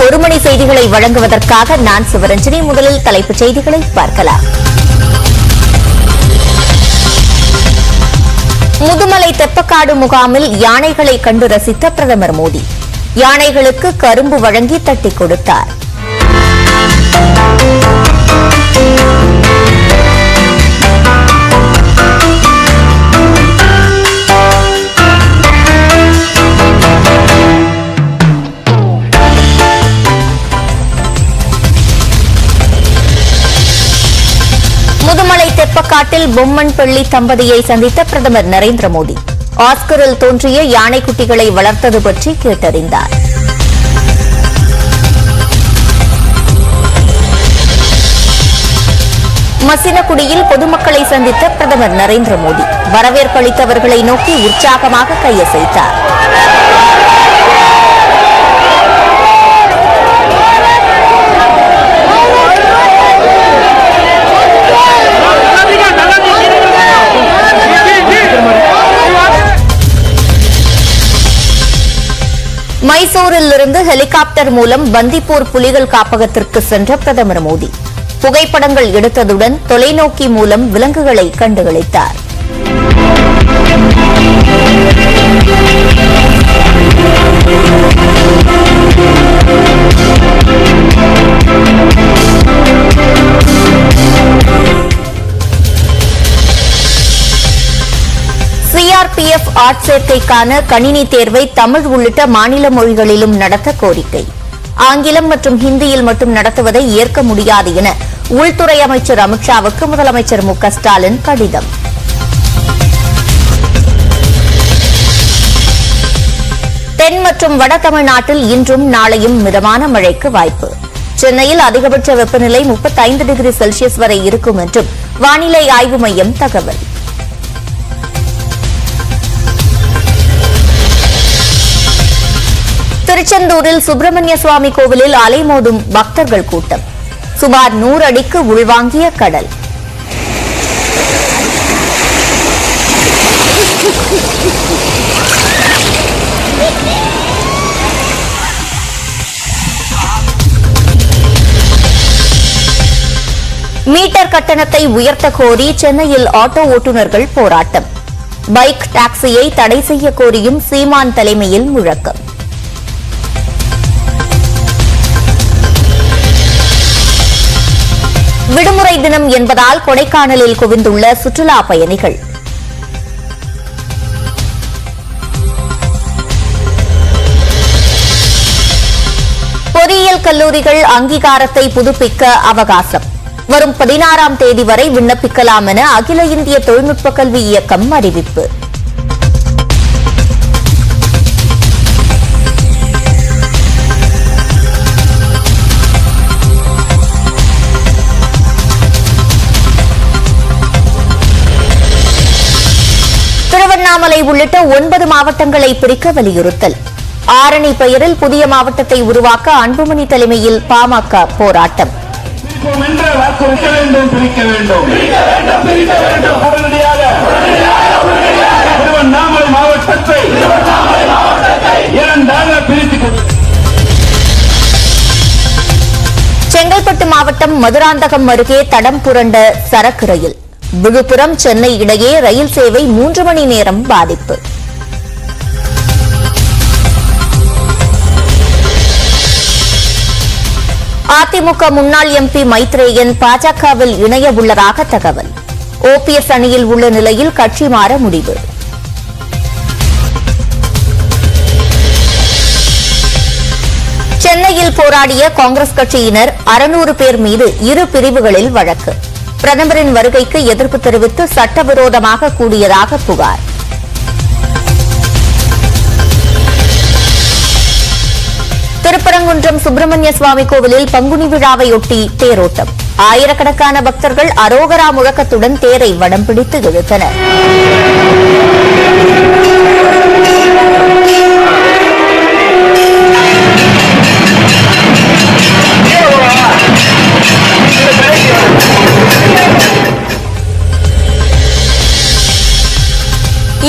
1 மணி செய்திகளை வழங்குவதற்காக நான் சிவரஞ்சனி. முதலில் தலைப்புச் செய்திகளை பார்க்கலாம். முதுமலை தெப்பக்காடு முகாமில் யானைகளை கண்டு ரசித்த பிரதமர் மோடி. யானைகளுக்கு கரும்பு வழங்கி தட்டிக் கொடுத்தார். முதுமலை தெப்பக்காட்டில் பொம்மன் பள்ளி தம்பதியை சந்தித்த பிரதமர் நரேந்திர மோடி ஆஸ்கரில் தோன்றிய யானைக்குட்டிகளை வளர்த்தது பற்றி கேட்டறிந்தார். மசினகுடியில் பொதுமக்களை சந்தித்த பிரதமர் நரேந்திர மோடி வரவேற்பளித்தவர்களை நோக்கி உற்சாகமாக கையசைத்தார். மைசூரில் இருந்து ஹெலிகாப்டர் மூலம் பந்திப்பூர் புலிகள் காப்பகத்திற்கு சென்ற பிரதமர் மோடி புகைப்படங்கள் எடுத்ததுடன் தொலைநோக்கி மூலம் விலங்குகளை கண்டுகளித்தார். சிஆர்பிஎஃப் ஆட்சேர்க்கைக்கான கணினி தேர்வை தமிழ் உள்ளிட்ட மாநில மொழிகளிலும் நடத்த கோரிக்கை. ஆங்கிலம் மற்றும் ஹிந்தியில் மட்டும் நடத்துவதை ஏற்க முடியாது என உள்துறை அமைச்சர் அமித்ஷாவுக்கு முதலமைச்சர் மு.க.ஸ்டாலின் கடிதம். தென் மற்றும் வட தமிழ்நாட்டில் இன்றும் நாளையும் மிதமான மழைக்கு வாய்ப்பு. சென்னையில் அதிகபட்ச வெப்பநிலை 35 டிகிரி செல்சியஸ் வரை இருக்கும் என்றும் வானிலை ஆய்வு மையம் தகவல். திருச்செந்தூரில் சுப்பிரமணிய சுவாமி கோவிலில் அலைமோதும் பக்தர்கள் கூட்டம். சுமார் 100 அடிக்கு உள்வாங்கிய கடல். மீட்டர் கட்டணத்தை உயர்த்த கோரி சென்னையில் ஆட்டோ ஓட்டுநர்கள் போராட்டம். பைக் டாக்ஸியை தடை செய்ய கோரியும் சீமான் தலைமையில் முழக்கம். விடுமுறை தினம் என்பதால் கொடைக்கானலில் குவிந்துள்ள சுற்றுலா பயணிகள். பொறியியல் கல்லூரிகள் அங்கீகாரத்தை புதுப்பிக்க அவகாசம். வரும் 16ஆம் தேதி வரை விண்ணப்பிக்கலாம் என அகில இந்திய தொழில்நுட்ப கல்வி இயக்கம் அறிவிப்பு. திருவண்ணாமலை உள்ளிட்ட 9 மாவட்டங்களை பிரிக்க வலியுறுத்தல். ஆரணி பெயரில் புதிய மாவட்டத்தை உருவாக்க அன்புமணி தலைமையில் பாமக போராட்டம். செங்கல்பட்டு மாவட்டம் மதுராந்தகம் அருகே தடம் புரண்ட சரக்கு ரயில். விழுப்புரம் சென்னை இடையே ரயில் சேவை 3 மணி நேரம் பாதிப்பு. அதிமுக முன்னாள் எம்பி மைத்ரேயன் பாஜகவில் இணைய உள்ளதாக தகவல். ஓபிஎஸ் அணியில் உள்ள நிலையில் கட்சி மாற முடிவு. சென்னையில் போராடிய காங்கிரஸ் கட்சியினர் 600 பேர் மீது 2 பிரிவுகளில் வழக்கு. பிரதமரின் வருகைக்கு எதிர்ப்பு தெரிவித்து சட்டவிரோதமாக கூடியதாக புகார். திருப்பரங்குன்றம் சுப்பிரமணிய சுவாமி கோவிலில் பங்குனி விழாவையொட்டி தேரோட்டம். ஆயிரக்கணக்கான பக்தர்கள் அரோகரா முழக்கத்துடன் தேரை வடம் பிடித்து இழுத்தனர்.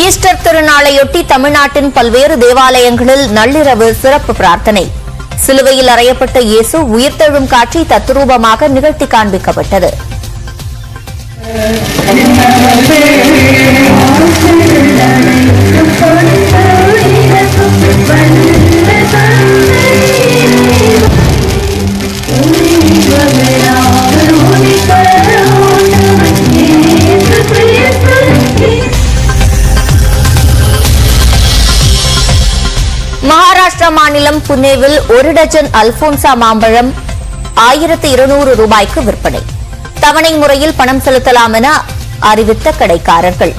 ஈஸ்டர் திருநாளையொட்டி தமிழ்நாட்டின் பல்வேறு தேவாலயங்களில் நள்ளிரவு சிறப்பு பிரார்த்தனை. சிலுவையில் அறையப்பட்ட இயேசு உயிர்த்தெழும் காட்சி தத்ரூபமாக நிகழ்த்தி காண்பிக்கப்பட்டது. மகாராஷ்டிரா மாநிலம் புனேவில் 1 டஜன் அல்போன்சா மாம்பழம் 1200 ரூபாய்க்கு விற்பனை. தவணை முறையில் பணம் செலுத்தலாம் என அறிவித்த கடைக்காரர்கள்.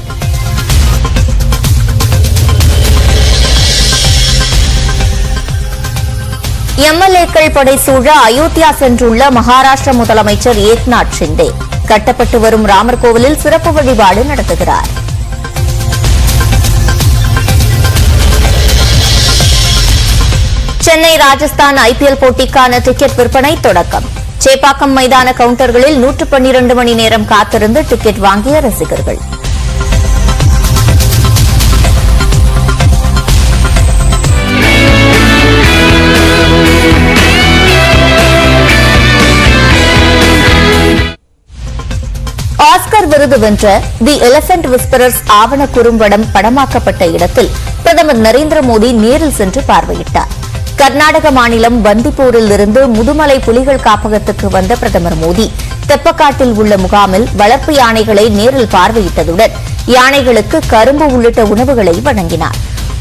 எம்எல்ஏக்கள் படைசூழ அயோத்தியா சென்றுள்ள மகாராஷ்டிர முதலமைச்சர் ஏக்நாத் ஷிண்டே கட்டப்பட்டு வரும் ராமர் கோவிலில் சிறப்பு வழிபாடு நடத்துகிறார். சென்னை ராஜஸ்தான் ஐபிஎல் போட்டிக்கான டிக்கெட் விற்பனை தொடக்கம். சேப்பாக்கம் மைதான கவுண்டர்களில் 112 மணி நேரம் காத்திருந்து டிக்கெட் வாங்கிய ரசிகர்கள். ஆஸ்கர் விருது வென்ற தி எலிபென்ட் விஸ்பரர்ஸ் ஆவண குறும்படம் படமாக்கப்பட்ட இடத்தில் பிரதமர் நரேந்திர மோடி நேரில் சென்று பார்வையிட்டார். கர்நாடக மாநிலம் பந்திப்பூரில் இருந்து முதுமலை புலிகள் காப்பகத்துக்கு வந்த பிரதமர் மோடி தெப்பக்காட்டில் உள்ள முகாமில் வளர்ப்பு யானைகளை நேரில் பார்வையிட்டதுடன் யானைகளுக்கு கரும்பு உள்ளிட்ட உணவுகளை வழங்கினார்.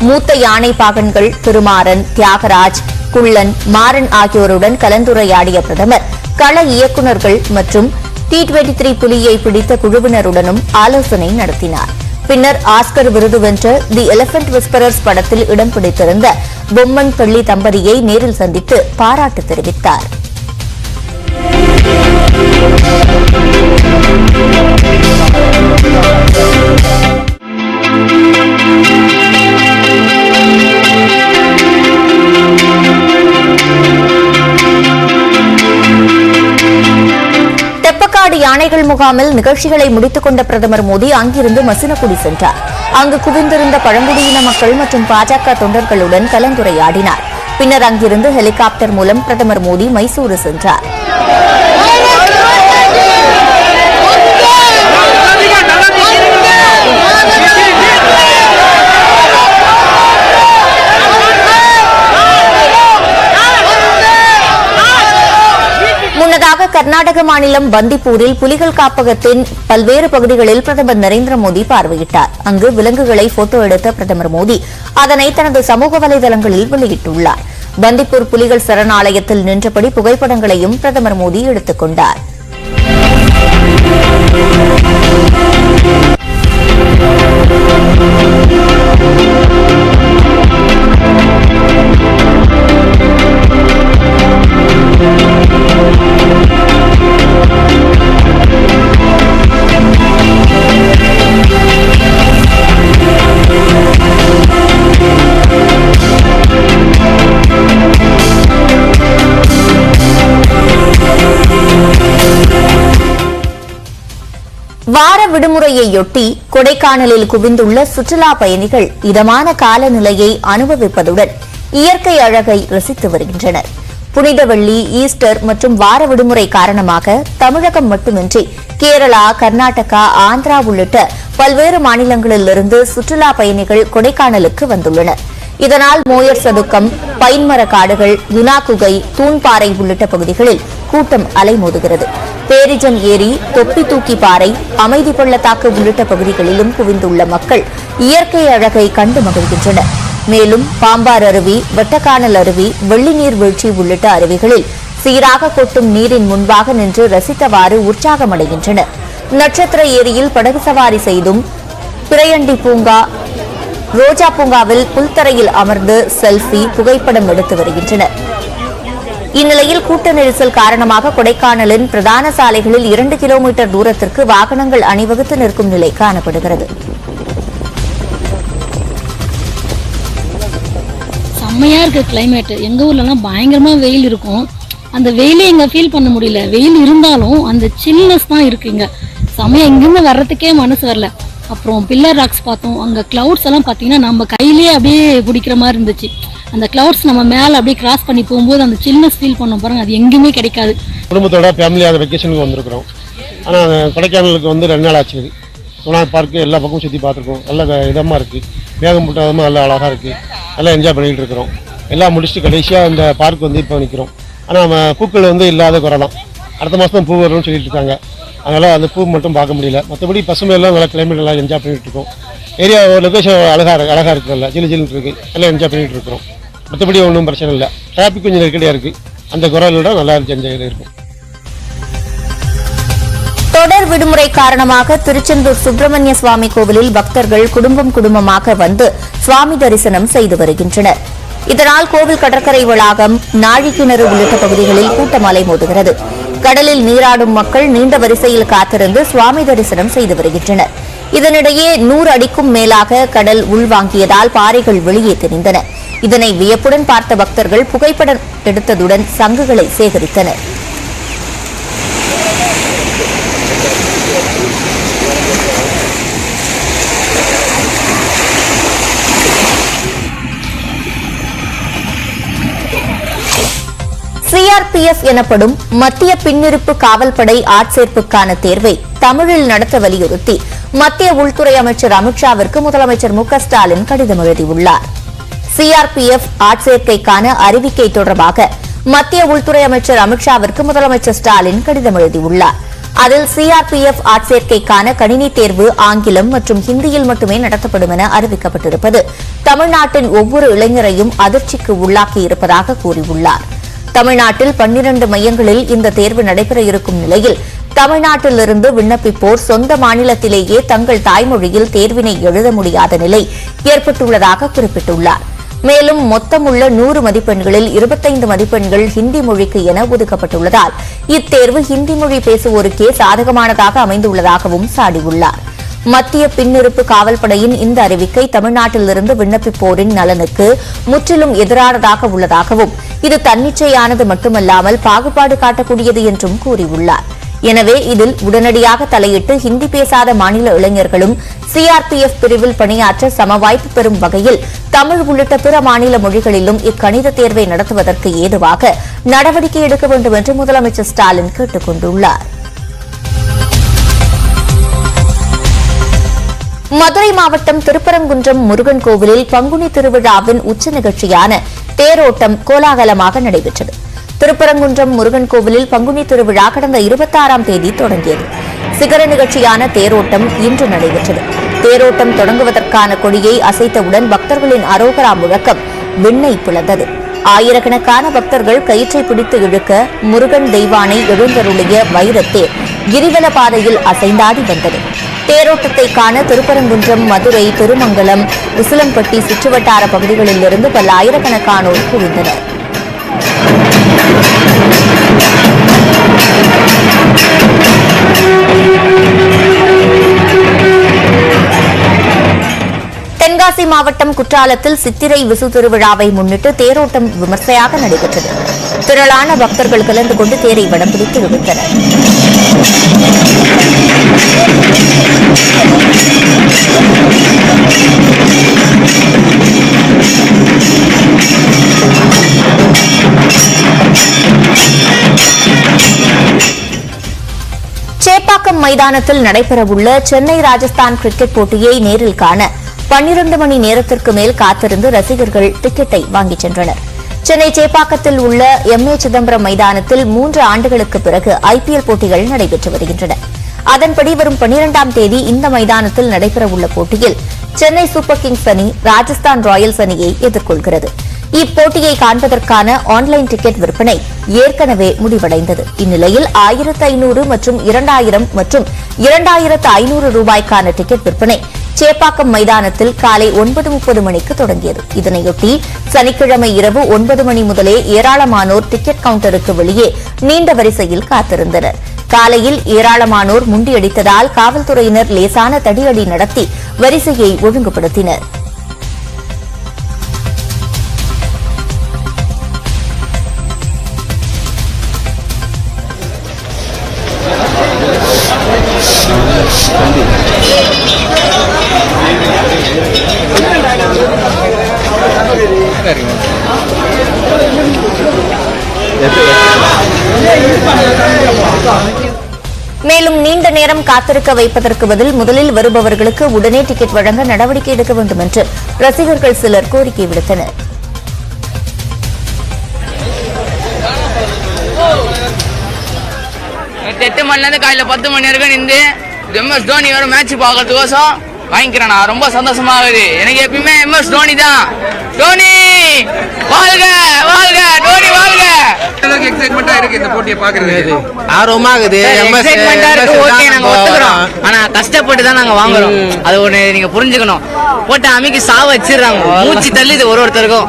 மூத்த யானை பாகன்கள் திருமாறன், தியாகராஜ், குள்ளன், மாறன் ஆகியோருடன் கலந்துரையாடிய பிரதமர் கள இயக்குநர்கள் மற்றும் T23 புலியை பிடித்த குழுவினருடனும் ஆலோசனை நடத்தினார். பின்னர் ஆஸ்கர் விருது வென்ற தி எலிபென்ட் விஸ்பரர்ஸ் படத்தில் இடம் பிடித்திருந்த பொம்மன் பள்ளி தம்பதியை நேரில் சந்தித்து பாராட்டு தெரிவித்தார். யானைகள் முகாமில் நிகழ்ச்சிகளை முடித்துக் கொண்ட பிரதமர் மோடி அங்கிருந்து மசினகுடி சென்றார். அங்கு குவிந்திருந்த பழங்குடியின மக்கள் மற்றும் பாஜக தொண்டர்களுடன் கலந்துரையாடினார். பின்னர் அங்கிருந்து ஹெலிகாப்டர் மூலம் பிரதமர் மோடி மைசூரு சென்றார். முன்னதாக கர்நாடக மாநிலம் பந்திப்பூரில் புலிகள் காப்பகத்தின் பல்வேறு பகுதிகளில் பிரதமர் நரேந்திர மோடி பார்வையிட்டார். அங்கு விலங்குகளை போட்டோ எடுத்த பிரதமர் மோடி அதனை தனது சமூக வலைதளங்களில் வெளியிட்டுள்ளார். பந்திப்பூர் புலிகள் சரணாலயத்தில் நின்றபடி புகைப்படங்களையும் பிரதமர் மோடி எடுத்துக் கொண்டார். வார விடுமுறையையொட்டி கொடைக்கானலில் குவிந்துள்ள சுற்றுலா பயணிகள் இதமான காலநிலையை அனுபவிப்பதுடன் இயற்கை அழகை ரசித்து வருகின்றனர். புனித வெள்ளி, ஈஸ்டர் மற்றும் வார விடுமுறை காரணமாக தமிழகம் மட்டுமின்றி கேரளா, கர்நாடகா, ஆந்திரா உள்ளிட்ட பல்வேறு மாநிலங்களிலிருந்து சுற்றுலா பயணிகள் கொடைக்கானலுக்கு வந்துள்ளனர். இதனால் மோயர் சதுக்கம், பைன்மர காடுகள், குணா குகை, தூண்பாறை உள்ளிட்ட பகுதிகளில் கூட்டம் அலைமோதுகிறது. பேரிஜம் ஏரி, தொப்பி தூக்கி பாறை, அமைதி பள்ளத்தாக்கு உள்ளிட்ட பகுதிகளிலும் குவிந்துள்ள மக்கள் இயற்கை அழகை கண்டு மகிழ்கின்றனர். மேலும் பாம்பார் அருவி, வெட்டக்கானல் அருவி, வெள்ளி நீர்வீழ்ச்சி உள்ளிட்ட அருவிகளில் சீராக கொட்டும் நீரின் முன்பாக நின்று ரசித்தவாறு உற்சாகமடைகின்றனர். நட்சத்திர ஏரியில் படகு சவாரி செய்தும், பிரயண்டி பூங்கா, ரோஜா பூங்காவில் புல்தரையில் அமர்ந்து செல்ஃபி, புகைப்படம் எடுத்து வருகின்றனர். இந்நிலையில் கூட்ட நெரிசல் காரணமாக கொடைக்கானலின் பிரதான சாலைகளில் 2 கிலோமீட்டர் தூரத்திற்கு வாகனங்கள் அணிவகுத்து நிற்கும் நிலை காணப்படுகிறது. செம்மையா இருக்கு கிளைமேட். எங்க ஊர்லலாம் பயங்கரமா வெயில் இருக்கும். அந்த வெயிலே இங்க ஃபீல் பண்ண முடியல. வெயில் இருந்தாலும் அந்த சில்னஸ் தான் இருக்கு. இங்க செம்மையா இங்கிருந்து வர்றதுக்கே மனசு வரல. அப்புறம் பில்லர் ராக்ஸ் பார்த்தோம். அங்கே கிளவுட்ஸ் எல்லாம் பார்த்தீங்கன்னா நம்ம கையிலே அப்படியே பிடிக்கிற மாதிரி இருந்துச்சு. அந்த கிளவுட்ஸ் நம்ம மேலே அப்படியே கிராஸ் பண்ணி போகும்போது அந்த சில்னஸ் ஃபீல் பண்ணோம் பாருங்க, அது எங்கேயுமே கிடைக்காது. குடும்பத்தோட ஃபேமிலியாக வெக்கேஷனுக்கு வந்திருக்கிறோம். ஆனால் கொடைக்கானலுக்கு வந்து 2 நாள் ஆச்சு. சோனார் பார்க்கு எல்லா பக்கமும் சுற்றி பார்த்துருக்கோம். நல்ல இதமாக இருக்குது, மேகமூட்டமாக நல்லா அழகாக இருக்குது. நல்லா என்ஜாய் பண்ணிகிட்டு இருக்கிறோம். எல்லாம் முடிச்சுட்டு கடைசியாக இந்த பார்க் வந்து இப்போ நிற்கிறோம். ஆனால் நம்ம பூக்கள் வந்து இல்லாத குறை தான். அடுத்த மாதம் தான் பூ வரும்னு சொல்லிட்டு இருக்காங்க. அதனால் அந்த பூ மட்டும் பார்க்க முடியல. மற்றபடி பசுமையெல்லாம் நல்லா கிளைமேட் எல்லாம் என்ஜாய் பண்ணிகிட்டு இருக்கோம். ஏரியா லொக்கேஷன் அழகாக இருக்குது, நல்லா ஜில்லுன்னு இருக்குது, எல்லாம் என்ஜாய் பண்ணிகிட்டு இருக்கிறோம். மற்றபடி ஒன்றும் பிரச்சனை இல்லை. டிராஃபிக் கொஞ்சம் நெருக்கடியாக இருக்குது. அந்த குறையோட நல்லா என்ஜாய் இருக்கும். தொடர் விடுமுறை காரணமாக திருச்செந்தூர் சுப்பிரமணிய சுவாமி கோவிலில் பக்தர்கள் குடும்பமாக வந்து சுவாமி தரிசனம் செய்து வருகின்றனர். இதனால் கோவில் கடற்கரை வளாகம், நாழிக்கிணறு உள்ளிட்ட பகுதிகளில் கூட்டம் அலைமோதுகிறது. கடலில் நீராடும் மக்கள் நீண்ட வரிசையில் காத்திருந்து சுவாமி தரிசனம் செய்து வருகின்றனர். இதனிடையே 100 அடிக்கும் மேலாக கடல் உள்வாங்கியதால் பாறைகள் வெளியே தெரிந்தன. இதனை வியப்புடன் பார்த்த பக்தர்கள் புகைப்படம் எடுத்ததுடன் சங்குகளை சேகரித்தனர். சிஆர்பிஎஃப் எனப்படும் மத்திய பின்னிருப்பு காவல்படை ஆட்சேர்ப்புக்கான தேர்வை தமிழில் நடத்த வலியுறுத்தி மத்திய உள்துறை அமைச்சர் அமித்ஷாவிற்கு முதலமைச்சர் மு.க.ஸ்டாலின் கடிதம் எழுதியுள்ளார். சிஆர்பிஎஃப் ஆட்சேர்க்கைக்கான அறிவிக்கை தொடர்பாக மத்திய உள்துறை அமைச்சர் அமித்ஷாவிற்கு முதலமைச்சர் ஸ்டாலின் கடிதம் எழுதியுள்ளார். அதில் சிஆர்பிஎஃப் ஆட்சேர்க்கைக்கான கணினி தேர்வு ஆங்கிலம் மற்றும் ஹிந்தியில் மட்டுமே நடத்தப்படும் என அறிவிக்கப்பட்டிருப்பது தமிழ்நாட்டின் ஒவ்வொரு இளைஞரையும் அதிர்ச்சிக்கு உள்ளாக்கியிருப்பதாக கூறியுள்ளார். தமிழ்நாட்டில் 12 மையங்களில் இந்த தேர்வு நடைபெற இருக்கும் நிலையில் தமிழ்நாட்டிலிருந்து விண்ணப்பிப்போர் சொந்த மாநிலத்திலேயே தங்கள் தாய்மொழியில் தேர்வினை எழுத முடியாத நிலை ஏற்பட்டுள்ளதாக குறிப்பிட்டுள்ளார். மேலும் மொத்தமுள்ள 100 மதிப்பெண்களில் 25 மதிப்பெண்கள் ஹிந்தி மொழிக்கு என ஒதுக்கப்பட்டுள்ளதால் இத்தேர்வு ஹிந்தி மொழி பேசுவோருக்கே சாதகமானதாக அமைந்துள்ளதாகவும் சாடியுள்ளார். மத்திய பின்னிருப்பு காவல்படையின் இந்த அறிவிக்கை தமிழ்நாட்டிலிருந்து விண்ணப்பிப்போரின் நலனுக்கு முற்றிலும் எதிரானதாக உள்ளதாகவும் இது தன்னிச்சையானது மட்டுமல்லாமல் பாகுபாடு காட்டக்கூடியது என்றும் கூறியுள்ளார். எனவே இதில் உடனடியாக தலையிட்டு ஹிந்தி பேசாத மாநில இளைஞர்களும் சிஆர்பிஎஃப் பிரிவில் பணியாற்ற சமவாய்ப்பு பெறும் வகையில் தமிழ் உள்ளிட்ட பிற மாநில மொழிகளிலும் இக்கணித தேர்வை நடத்துவதற்கு ஏதுவாக நடவடிக்கை எடுக்க வேண்டும் என்று முதலமைச்சர் ஸ்டாலின் கேட்டுக் கொண்டுள்ளார். மதுரை மாவட்டம் திருப்பரங்குன்றம் முருகன் கோவிலில் பங்குனி திருவிழாவின் உச்ச நிகழ்ச்சியான தேரோட்டம் கோலாகலமாக நடைபெற்றது. திருப்பரங்குன்றம் முருகன் கோவிலில் பங்குனி திருவிழா கடந்த 26ஆம் தேதி தொடங்கியது. சிகர நிகழ்ச்சியான தேரோட்டம் இன்று நடைபெற்றது. தேரோட்டம் தொடங்குவதற்கான கொடியை அசைத்தவுடன் பக்தர்களின் அரோகரா முழக்கம் விண்ணை பிளந்தது. ஆயிரக்கணக்கான பக்தர்கள் கயிற்றை பிடித்து இழுக்க முருகன் தெய்வானை எழுந்தருளிய வைரத்தேர் கிரிவல பாதையில் அசைந்தாடி வந்தது. தேரோட்டத்தை காண திருப்பரங்குன்றம், மதுரை, திருமங்கலம், உசிலம்பட்டி சுற்றுவட்டார பகுதிகளிலிருந்து பல ஆயிரக்கணக்கானோர் குவிந்தனர். தென்காசி மாவட்டம் குற்றாலத்தில் சித்திரை விசு திருவிழாவை முன்னிட்டு தேரோட்டம் விமர்சையாக நடைபெற்றது. திரளான பக்தர்கள் கலந்து கொண்டு தேரை வடம் பிடித்து இழுத்தனர். சேப்பாக்கம் மைதானத்தில் நடைபெறவுள்ள சென்னை ராஜஸ்தான் கிரிக்கெட் போட்டியை நேரில் காண 12 மணி நேரத்திற்கு மேல் காத்திருந்து ரசிகர்கள் டிக்கெட்டை வாங்கிச் சென்றனர். சென்னை சேப்பாக்கத்தில் உள்ள எம்.ஏ. சிதம்பரம் மைதானத்தில் 3 ஆண்டுகளுக்கு பிறகு ஐபிஎல் போட்டிகள் நடைபெற்று வருகின்றன. அதன்படி வரும் 12ஆம் தேதி இந்த மைதானத்தில் நடைபெறவுள்ள போட்டியில் சென்னை சூப்பர் கிங்ஸ் அணி ராஜஸ்தான் ராயல்ஸ் அணியை எதிர்கொள்கிறது. இப்போட்டியை காண்பதற்கான ஆன்லைன் டிக்கெட் விற்பனை ஏற்கனவே முடிவடைந்தது. இந்நிலையில் 1500 மற்றும் 2000 மற்றும் 2500 ரூபாய்க்கான டிக்கெட் விற்பனை சேப்பாக்கம் மைதானத்தில் காலை 9:30 மணிக்கு தொடங்கியது. இதனையொட்டி சனிக்கிழமை இரவு 9 மணி முதலே ஏராளமானோர் டிக்கெட் கவுண்டருக்கு வெளியே நீண்ட வரிசையில் காத்திருந்தனர். காலையில் ஏராளமானோர் முண்டியடித்ததால் காவல்துறையினர் லேசான தடியடி நடத்தி வரிசையை ஒழுங்குபடுத்தினர். Thank you. மேலும் நீண்ட நேரம் காத்திருக்க வைப்பதற்கு பதில் முதலில் வருபவர்களுக்கு உடனே டிக்கெட் வழங்க நடவடிக்கை எடுக்க வேண்டும் என்று ரசிகர்கள் சிலர் கோரிக்கை விடுத்தனர். எட்டு மணிலேருந்து காலையில 10 மணி வரைக்கும் நின்று MS தோனி வர மேட்ச் பார்க்கறதுக்கோசம் வாங்கிக்கிறேன். நான் ரொம்ப சந்தோஷமா இருக்குது. எனக்கு எப்பயுமே MS தோனி தான். தோனி வாழ்க வாழ்க, தோனி வாழ்க. எக்ஸைட்மெண்டா இருக்கு இந்த போட்டியை பாக்குறது. ஆர்வமா இருக்குது. எக்ஸைட்மெண்டா இருக்கு. ஓகே, நாங்க ஒத்துக்கிறோம். ஆனா கஷ்டப்பட்டு தான் நாங்க வாங்குறோம். அது ஒண்ணு நீங்க புரிஞ்சுக்கணும். போட்ட அமிக்கு சாவ வச்சிடுறாங்க. மூச்சு தள்ளுது ஒருத்தருக்கும்.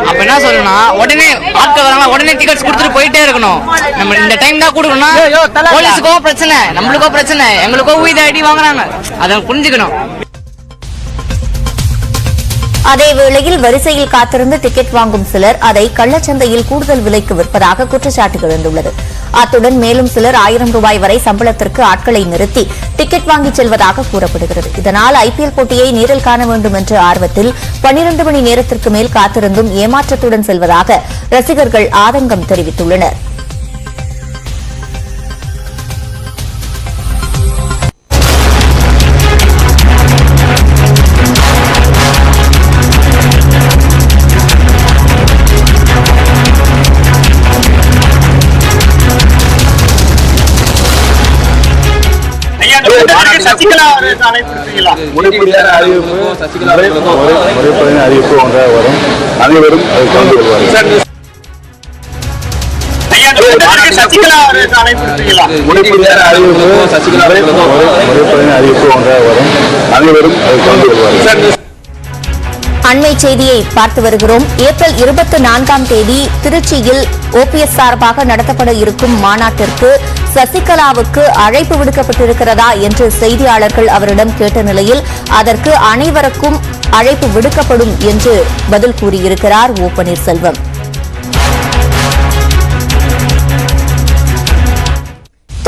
அப்ப என்ன சொல்லணும்னா, உடனே ஆட்கள் வராங்க, உடனே டிக்கெட்ஸ் கொடுத்துட்டு போயிட்டே இருக்கணும். நம்ம இந்த டைம் தான் கொடுக்கணும்னா போலீஸுக்கோ பிரச்சனை, நம்மளுக்கோ பிரச்சனை, எங்களுக்கோ உயிர் ஐடி வாங்குறாங்க. அதை புரிஞ்சுக்கணும். அதேவேளையில் வரிசையில் காத்திருந்து டிக்கெட் வாங்கும் சிலர் அதை கள்ளச்சந்தையில் கூடுதல் விலைக்கு விற்பதாக குற்றச்சாட்டு எழுந்துள்ளது. அத்துடன் மேலும் சிலர் 1000 ரூபாய் வரை சம்பளத்திற்கு ஆட்களை நிறுத்தி டிக்கெட் வாங்கிச் செல்வதாக கூறப்படுகிறது. இதனால் IPL போட்டியை நேரில் காண வேண்டும் என்ற ஆர்வத்தில் 12 மணி நேரத்திற்கு மேல் காத்திருந்தும் ஏமாற்றத்துடன் செல்வதாக ரசிகர்கள் ஆதங்கம் தெரிவித்துள்ளனர். சசிகலா அறிவிப்பு ஒன்றாக வரும். அனைவரும் அதை கலந்து கொள்வார்கள். அறிவிப்பு ஒன்றாக வரும். அனைவரும் அதை கலந்து கொள்வார்கள். அண்மை செய்தியை பார்த்து வருகிறோம். ஏப்ரல் 24ஆம் தேதி திருச்சியில் OPS சார்பாக நடத்தப்பட இருக்கும் மாநாட்டிற்கு சசிகலாவுக்கு அழைப்பு விடுக்கப்பட்டிருக்கிறதா என்று செய்தியாளர்கள் அவரிடம் கேட்ட நிலையில் அதற்கு அனைவருக்கும் அழைப்பு விடுக்கப்படும் என்று பதில் கூறியிருக்கிறார் ஓ பன்னீர்செல்வம்.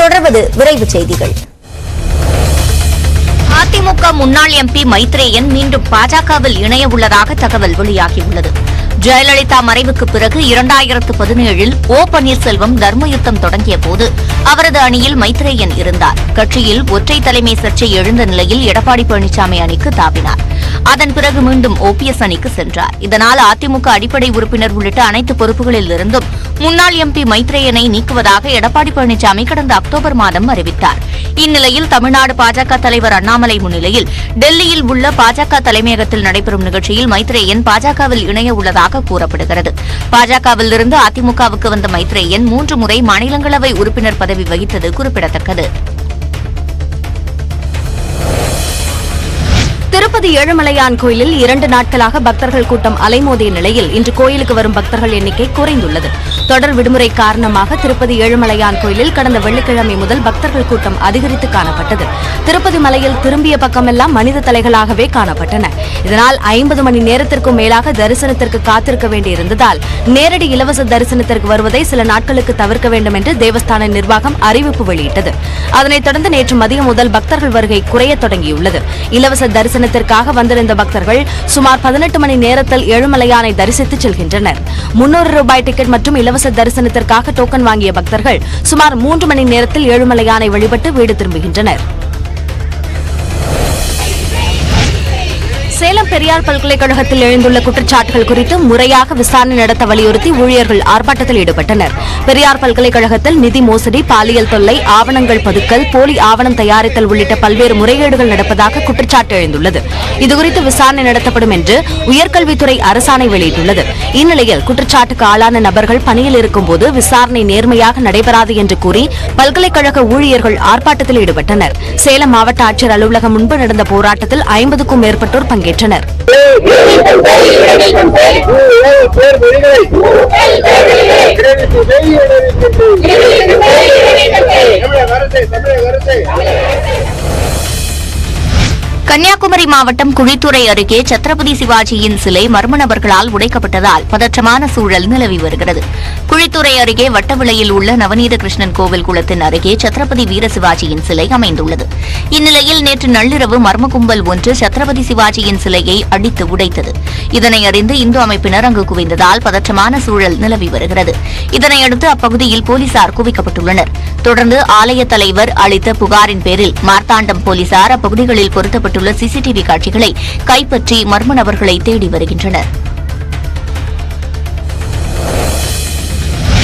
தொடர்வது விரைவு செய்திகள். அதிமுக முன்னாள் MP மைத்ரேயன் மீண்டும் பாஜகவில் இணைய உள்ளதாக தகவல் வெளியாகியுள்ளது. ஜெயலலிதா மறைவுக்கு பிறகு 2017இல் ஓ பன்னீர்செல்வம் தர்மயுத்தம் தொடங்கிய போது அவரது அணியில் மைத்ரேயன் இருந்தார். கட்சியில் ஒற்றை தலைமை சர்ச்சை எழுந்த நிலையில் எடப்பாடி பழனிசாமி அணிக்கு தாவினார். அதன் பிறகு மீண்டும் OPS அணிக்கு சென்றார். இதனால் அதிமுக அடிப்படை உறுப்பினர் உள்ளிட்ட அனைத்து பொறுப்புகளில் இருந்தும் முன்னாள் MP மைத்ரேயனை நீக்குவதாக எடப்பாடி பழனிசாமி கடந்த அக்டோபர் மாதம் அறிவித்தார். இந்நிலையில் தமிழ்நாடு பாஜக தலைவர் அண்ணாமலை முன்னிலையில் டெல்லியில் உள்ள பாஜக தலைமையகத்தில் நடைபெறும் நிகழ்ச்சியில் மைத்ரேயன் பாஜகவில் இணைய உள்ளதாக கூறப்படுகிறது. பாஜகவில் இருந்து அதிமுகவுக்கு வந்த மைத்ரேயன் 3 முறை மாநிலங்களவை உறுப்பினர் பதவி வகித்தது குறிப்பிடத்தக்கது. திருப்பதி ஏழுமலையான் கோயிலில் 2 நாட்களாக பக்தர்கள் கூட்டம் அலைமோதிய நிலையில் இன்று கோயிலுக்கு வரும் பக்தர்கள் எண்ணிக்கை குறைந்துள்ளது. தொடர் விடுமுறை காரணமாக திருப்பதி ஏழுமலையான் கோயிலில் கடந்த வெள்ளிக்கிழமை முதல் பக்தர்கள் கூட்டம் அதிகரித்து காணப்பட்டது. திருப்பதி மலையில் திரும்பிய பக்கமெல்லாம் மனித தலைகளாகவே காணப்பட்டன. இதனால் 50 மணி நேரத்திற்கும் மேலாக தரிசனத்திற்கு காத்திருக்க வேண்டியிருந்ததால் நேரடி இலவச தரிசனத்திற்கு வருவதை சில நாட்களுக்கு தவிர்க்க வேண்டும் என்று தேவஸ்தான நிர்வாகம் அறிவிப்பு வெளியிட்டது. அதனைத் தொடர்ந்து நேற்று மதியம் முதல் பக்தர்கள் வருகை குறையத் தொடங்கியுள்ளது. இலவச தரிசனத்திற்காக வந்திருந்த பக்தர்கள் சுமார் 18 மணி நேரத்தில் ஏழுமலையானை தரிசித்து செல்கின்றனர். 300 ரூபாய் டிக்கெட் மற்றும் இலவச தரிசனத்திற்காக டோக்கன் வாங்கிய பக்தர்கள் சுமார் 3 மணி நேரத்தில் ஏழுமலையானை வழிபட்டு வீடு திரும்புகின்றனர். சேலம் பெரியார் பல்கலைக்கழகத்தில் எழுந்துள்ள குற்றச்சாட்டுகள் குறித்து முறையாக விசாரணை நடத்த வலியுறுத்தி ஊழியர்கள் ஆர்ப்பாட்டத்தில் ஈடுபட்டனர். பெரியார் பல்கலைக்கழகத்தில் நிதி மோசடி, பாலியல் தொல்லை, ஆவணங்கள் பதுக்கல், போலி ஆவணம் தயாரித்தல் உள்ளிட்ட பல்வேறு முறைகேடுகள் நடப்பதாக குற்றச்சாட்டு எழுந்துள்ளது. இதுகுறித்து விசாரணை நடத்தப்படும் என்று உயர்கல்வித்துறை அரசாணை வெளியிட்டுள்ளது. இந்நிலையில் குற்றச்சாட்டுக்கு ஆளான நபர்கள் பணியில் இருக்கும்போது விசாரணை நேர்மையாக நடைபெறாது என்று கூறி பல்கலைக்கழக ஊழியர்கள் ஆர்ப்பாட்டத்தில் ஈடுபட்டனர். சேலம் மாவட்ட ஆட்சியர் அலுவலகம் முன்பு நடந்த போராட்டத்தில் 50க்கும் மேற்பட்டோர் பங்கேற்றனர். கன்னியாகுமரி மாவட்டம் குழித்துறை அருகே சத்ரபதி சிவாஜியின் சிலை மர்ம நபர்களால் உடைக்கப்பட்டதால் பதற்றமான சூழல் நிலவி வருகிறது. குழித்துறை அருகே வட்டவிளையில் உள்ள நவநீத கிருஷ்ணன் கோவில் குளத்தின் அருகே சத்ரபதி வீர சிவாஜியின் சிலை அமைந்துள்ளது. இந்நிலையில் நேற்று நள்ளிரவு மர்ம கும்பல் ஒன்று சத்ரபதி சிவாஜியின் சிலையை அடித்து உடைத்தது. இதனை அறிந்து இந்து அமைப்பினர் அங்கு குவிந்ததால் பதற்றமான சூழல் நிலவி வருகிறது. இதனையடுத்து அப்பகுதியில் போலீசார் குவிக்கப்பட்டுள்ளனர். தொடர்ந்து ஆலய தலைவர் அளித்த புகாரின் பேரில் மார்த்தாண்டம் போலீசார் அப்பகுதிகளில் பொருத்தப்பட்டுள்ள சிசிடிவி காட்சிகளை கைப்பற்றி மர்ம நபர்களை தேடி வருகின்றனர்.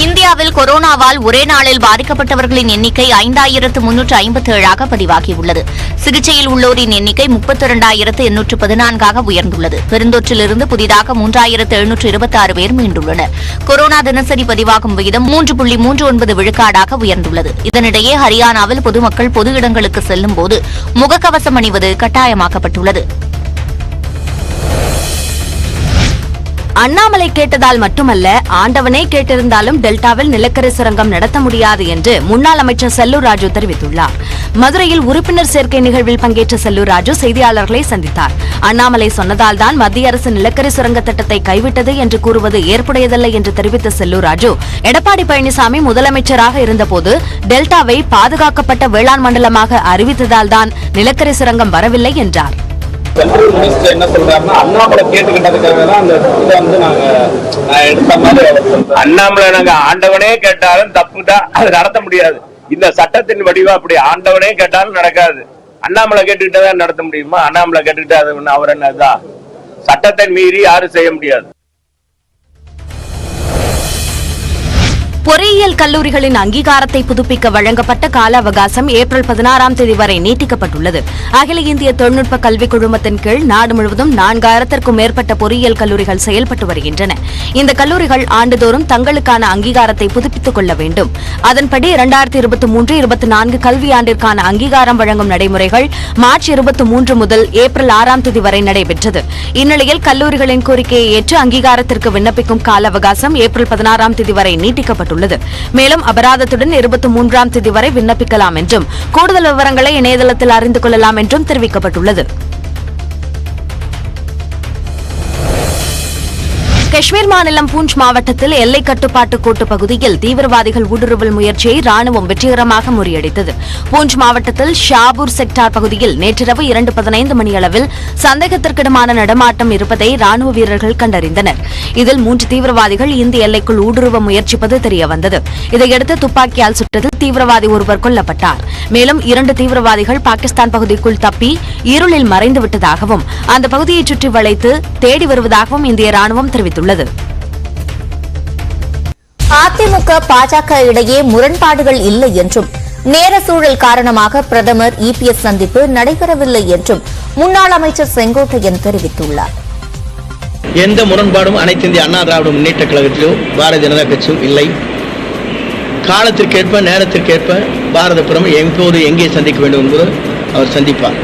இந்தியாவில் கொரோனாவால் ஒரே நாளில் பாதிக்கப்பட்டவர்களின் எண்ணிக்கை 5357 பதிவாகியுள்ளது. சிகிச்சையில் உள்ளோரின் எண்ணிக்கை 32,814 உயர்ந்துள்ளது. பெருந்தொற்றிலிருந்து புதிதாக 3726 பேர் மீண்டுள்ளனர். கொரோனா தினசரி பதிவாகும் விகிதம் 3.39 விழுக்காடாக உயர்ந்துள்ளது. இதனிடையே ஹரியானாவில் பொதுமக்கள் பொது இடங்களுக்கு செல்லும்போது முகக்கவசம் அணிவது கட்டாயமாக்கப்பட்டுள்ளது. அண்ணாமலை கேட்டதால் மட்டுமல்ல, ஆண்டவனே கேட்டிருந்தாலும் டெல்டாவில் நிலக்கரி சுரங்கம் நடத்த முடியாது என்று முன்னாள் அமைச்சர் செல்லூர் ராஜு தெரிவித்துள்ளார். மதுரையில் உறுப்பினர் சேர்க்கை நிகழ்வில் பங்கேற்ற செல்லூர் ராஜு செய்தியாளர்களை சந்தித்தார். அண்ணாமலை சொன்னதால் தான் மத்திய அரசு நிலக்கரி சுரங்க திட்டத்தை கைவிட்டது என்று கூறுவது ஏற்புடையதல்ல என்று தெரிவித்த செல்லூர் ராஜு, எடப்பாடி பழனிசாமி முதலமைச்சராக இருந்தபோது டெல்டாவை பாதுகாக்கப்பட்ட வேளாண் மண்டலமாக அறிவித்ததால் தான் நிலக்கரி சுரங்கம் வரவில்லை என்றார். சென்ட்ரல் மினிஸ்டர் என்ன சொல்றாருன்னா, அண்ணாமலை கேட்டுக்கிட்டதுக்காக தான் அந்த இதை வந்து நாங்க எடுத்த மாதிரி. அண்ணாமலை நாங்க ஆண்டவனே கேட்டாலும் தப்பு தான், அது நடத்த முடியாது. இந்த சட்டத்தின் வடிவா அப்படி ஆண்டவனே கேட்டாலும் நடக்காது. அண்ணாமலை கேட்டுக்கிட்டதான் நடத்த முடியுமா? அண்ணாமலை கேட்டுக்கிட்டு அது அவர் என்னதான் சட்டத்தை மீறி யாரும் செய்ய முடியாது. பொறியியல் கல்லூரிகளின் அங்கீகாரத்தை புதுப்பிக்க வழங்கப்பட்ட கால அவகாசம் ஏப்ரல் 16ஆம் தேதி வரை நீட்டிக்கப்பட்டுள்ளது. அகில இந்திய தொழில்நுட்ப கல்விக் குழுமத்தின் கீழ் நாடு முழுவதும் 4000க்கும் மேற்பட்ட பொறியியல் கல்லூரிகள் செயல்பட்டு வருகின்றன. இந்த கல்லூரிகள் ஆண்டுதோறும் தங்களுக்கான அங்கீகாரத்தை புதுப்பித்துக் கொள்ள வேண்டும். அதன்படி 2023-24 கல்வியாண்டிற்கான அங்கீகாரம் வழங்கும் நடைமுறைகள் மார்ச் 23 முதல் ஏப்ரல் 6ஆம் தேதி வரை நடைபெற்றது. இந்நிலையில் கல்லூரிகளின் கோரிக்கையை ஏற்று அங்கீகாரத்திற்கு விண்ணப்பிக்கும் கால அவகாசம் ஏப்ரல் 16ஆம் தேதி வரை நீட்டிக்கப்பட்டுள்ளது. மேலும் அபராதத்துடன் 23ஆம் தேதி வரை விண்ணப்பிக்கலாம் என்றும் கூடுதல் விவரங்களை இணையதளத்தில் அறிந்து கொள்ளலாம் என்றும் தெரிவிக்கப்பட்டுள்ளது. காஷ்மீர் மாநிலம் பூஞ்ச் மாவட்டத்தில் எல்லை கட்டுப்பாட்டு கோட்டு பகுதியில் தீவிரவாதிகள் ஊடுருவல் முயற்சியை ராணுவம் வெற்றிகரமாக முறியடித்தது. பூஞ்ச் மாவட்டத்தில் ஷாபூர் செக்டார் பகுதியில் நேற்றிரவு 2:15 மணியளவில் சந்தேகத்திற்கிடமான நடமாட்டம் இருப்பதை ராணுவ வீரர்கள் கண்டறிந்தனர். இதில் 3 தீவிரவாதிகள் இந்திய எல்லைக்குள் ஊடுருவ முயற்சிப்பது தெரியவந்தது. இதையடுத்து துப்பாக்கியால் சுட்டதில் தீவிரவாதி ஒருவர் கொல்லப்பட்டார். மேலும் 2 தீவிரவாதிகள் பாகிஸ்தான் பகுதிக்குள் தப்பி இருளில் மறைந்துவிட்டதாகவும் அந்த பகுதியை சுற்றி வளைத்து தேடி வருவதாகவும் இந்திய ராணுவம் தெரிவித்துள்ளது. அதிமுக பாஜக இடையே முரண்பாடுகள் இல்லை என்றும் நேர சூழல் காரணமாக பிரதமர் இபிஎஸ் சந்திப்பு நடைபெறவில்லை என்றும் முன்னாள் அமைச்சர் செங்கோட்டையன் தெரிவித்துள்ளார். எந்த முரண்பாடும் அனைத்து இந்திய அண்ணா திராவிட முன்னேற்ற கழகத்திலோ பாரதிய ஜனதா கட்சியும் இல்லை. காலத்திற்கேற்ப நேரத்திற்கேற்ப பாரத பிரதமர் எப்போது எங்கே சந்திக்க வேண்டும் என்பது அவர் சந்திப்பார்.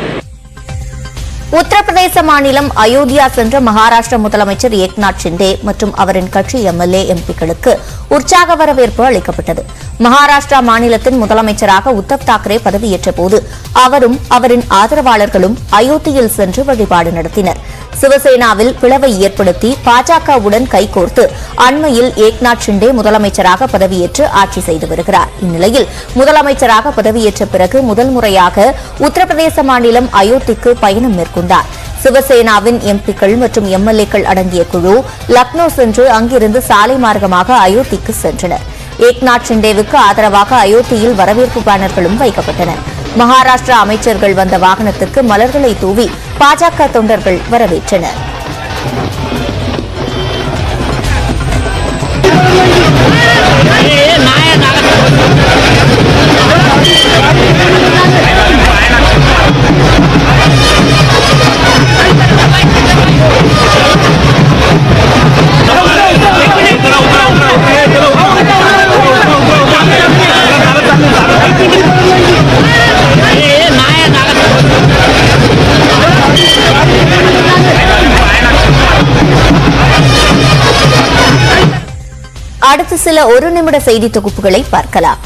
உத்தரப்பிரதேச மாநிலம் அயோத்தியா சென்ற மகாராஷ்டிர முதலமைச்சர் ஏக்நாத் ஷிண்டே மற்றும் அவரின் கட்சி எம்எல்ஏ எம்பிக்களுக்கு உற்சாக வரவேற்பு அளிக்கப்பட்டது. மகாராஷ்டிரா மாநிலத்தின் முதலமைச்சராக உத்தவ் தாக்கரே பதவியேற்ற போது அவரும் அவரின் ஆதரவாளர்களும் அயோத்தியில் சென்று வழிபாடு நடத்தினர். சிவசேனாவில் பிளவை ஏற்படுத்தி பாஜகவுடன் கைகோர்த்து அண்மையில் ஏக்நாத் ஷிண்டே முதலமைச்சராக பதவியேற்று ஆட்சி செய்து வருகிறார். இந்நிலையில் முதலமைச்சராக பதவியேற்ற பிறகு முதல் முறையாக உத்தரப்பிரதேச மாநிலம் அயோத்திக்கு பயணம் மேற்கொண்டார். சிவசேனாவின் எம்பிக்கள் மற்றும் எம்எல்ஏக்கள் அடங்கிய குழு லக்னோ சென்று அங்கிருந்து சாலை மார்க்கமாக அயோத்திக்கு சென்றனர். ஏக்நாத் ஷிண்டேவுக்கு ஆதரவாக அயோத்தியில் வரவேற்பு பேனர்களும் வைக்கப்பட்டன. மகாராஷ்டிரா அமைச்சர்கள் வந்த வாகனத்துக்கு மலர்களை தூவி பாஜக தொண்டர்கள் வரவேற்றனர். அடுத்து சில ஒரு நிமிட செய்தி தொகுப்புகளை பார்க்கலாம்.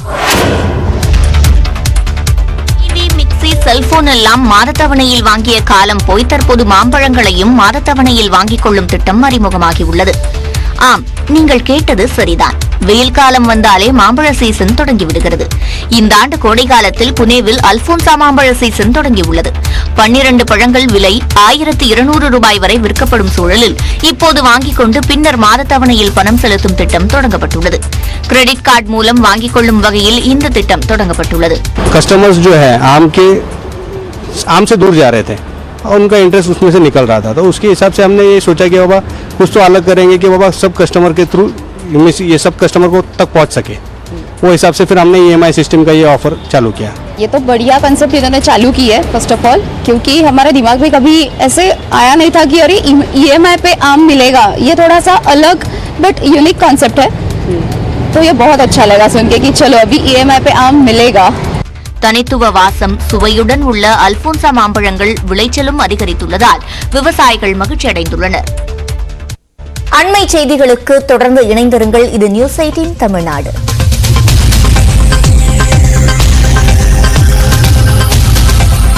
டிவி, மிக்சி, செல்போன் எல்லாம் மாதத்தவணையில் வாங்கிய காலம் போய் தற்போது மாம்பழங்களையும் மாதத்தவணையில் வாங்கிக் கொள்ளும் திட்டம் அறிமுகமாகியுள்ளது. ஆம், நீங்கள் கேட்டது சரிதான். வெயில் காலம் வந்தாலே மாம்பழ சீசன் தொடங்கிவிடுகிறது. இந்த ஆண்டு கோடை காலத்தில் புனேவில் அல்போன்சா மாம்பழ சீசன் தொடங்கியுள்ளது. 12 பழங்கள் விலை 1200 ரூபாய் வரை விற்கப்படும் சூழலில் இப்போது வாங்கிக் கொண்டு பின்னர் மாதத்தவணையில் பணம் செலுத்தும் திட்டம் தொடங்கப்பட்டுள்ளது. கிரெடிட் கார்டு மூலம் வாங்கிக் கொள்ளும் வகையில் இந்த திட்டம் தொடங்கப்பட்டுள்ளது. कस्टमर्स जो है आम से दूर जा रहे थे और उनका इंटरेस्ट उसमें से निकल रहा था, तो उसके हिसाब से हमने ये सोचा कि बाबा कुछ तो अलग करेंगे कि बाबा सब कस्टमर के थ्रू ये सब कस्टमर को तक पहुंच सके। वो हिसाब से फिर हमने EMI सिस्टम का ये ऑफर चालू किया। ये तो बढ़िया कंसेप्ट इन्होंने चालू की है फर्स्ट ऑफ ऑल, क्योंकि हमारे दिमाग में कभी ऐसे आया नहीं था कि अरे EMI पे आम मिलेगा। ये थोड़ा सा अलग बट यूनिक कॉन्सेप्ट है, तो ये बहुत अच्छा लगा सुन के कि चलो अभी EMI पे आम मिलेगा। தனித்துவ வாசம் சுவையுடன் உள்ள அல்போன்சா மாம்பழங்கள் விளைச்சலும் அதிகரித்துள்ளதால் விவசாயிகள் மகிழ்ச்சி அடைந்துள்ளனர். அண்மை செய்திகளுக்கு தொடர்ந்து இணைந்திருங்கள். இது நியூஸ் 18 தமிழ்நாடு.